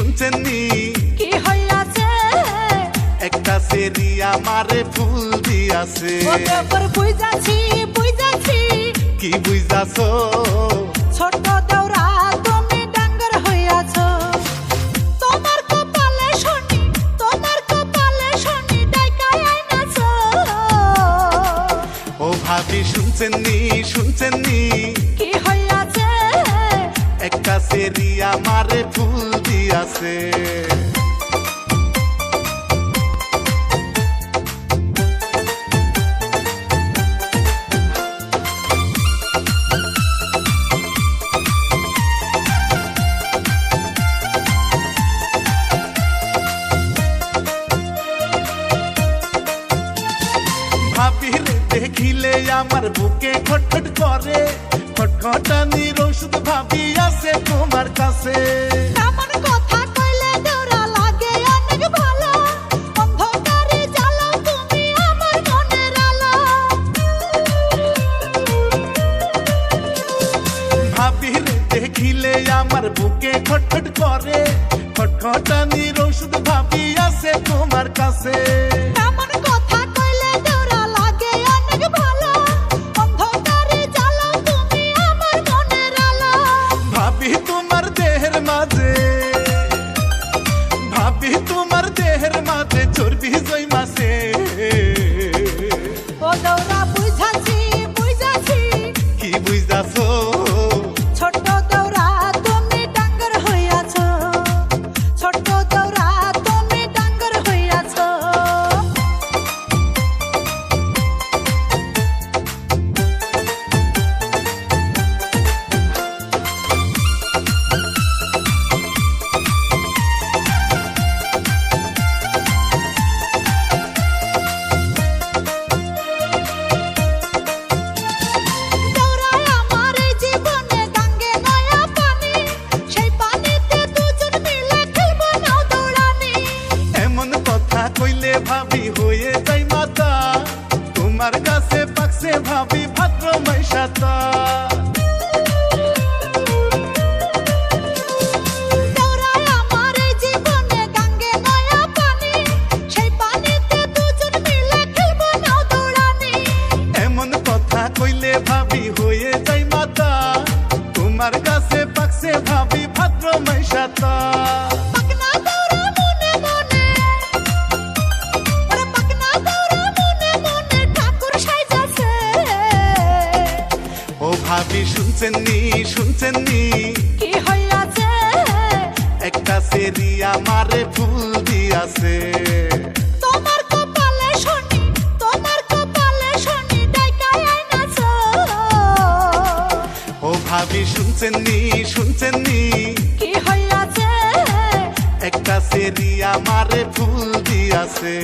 শুনছেন নি কি হইয়াছে একটা সেরি আমারে ফুল দিয়াছে ওরে পর বুঝাছি কি বুঝাছো ছোট দেওরা তুমি ডাঙ্গর হইয়াছো তোমার কপালে শনি ডাইকাই আইনাছো ও ভাবি শুনছেন নি কি হইয়াছে একটা সেরি আমারে ফুল দিয়াছে ভাবিরে দেখিলে আমার বুকে খটখট করে খটখটানির ওষুধ ভাবি আছে তোমার কাছে এমন কথা কইলে দেওরা লাগে অনেক ভালো অন্ধকারে জ্বালাও তুমি আমার মনের আলো ভাবিরে দেখিলে আমার বুকে খটখট করে খটখটানির ওষুধ ভাবি আছে তোমার কাছে এমন কথা কইলে দেওরা লাগে অনেক ভালো অন্ধকারে জ্বালাও তুমি আমার মনের আলো ভাবি তোমার দেহের মাঝে চর্বি জইমাছে ও দেওরা বুঝাছি কি বুঝাছো ছোট দেওরা তুমি ডাঙ্গর হইয়াছো ছোট দেওরা তুমি ডাঙ্গর হইয়াছো কইলে ভাবি হয়ে যাই মাতা তোমার কাছে পাকছে ভাবি ভাদ্র মাইশাতা এমন কথা কইলে ভাবি হয়ে যাই মাতা তোমার কাছে পাকছে ভাবি ভাদ্র মাইশাতা ভাবি শুনছেন নি কি হইয়াছে একটা সেরি আমারে ফুল দিয়াছে তোমার কপালে শনি ডাইকাই আইনাছো ও ভাবি শুনছেন নি কি হইয়াছে একটা সেরি আমারে ফুল দিয়াছে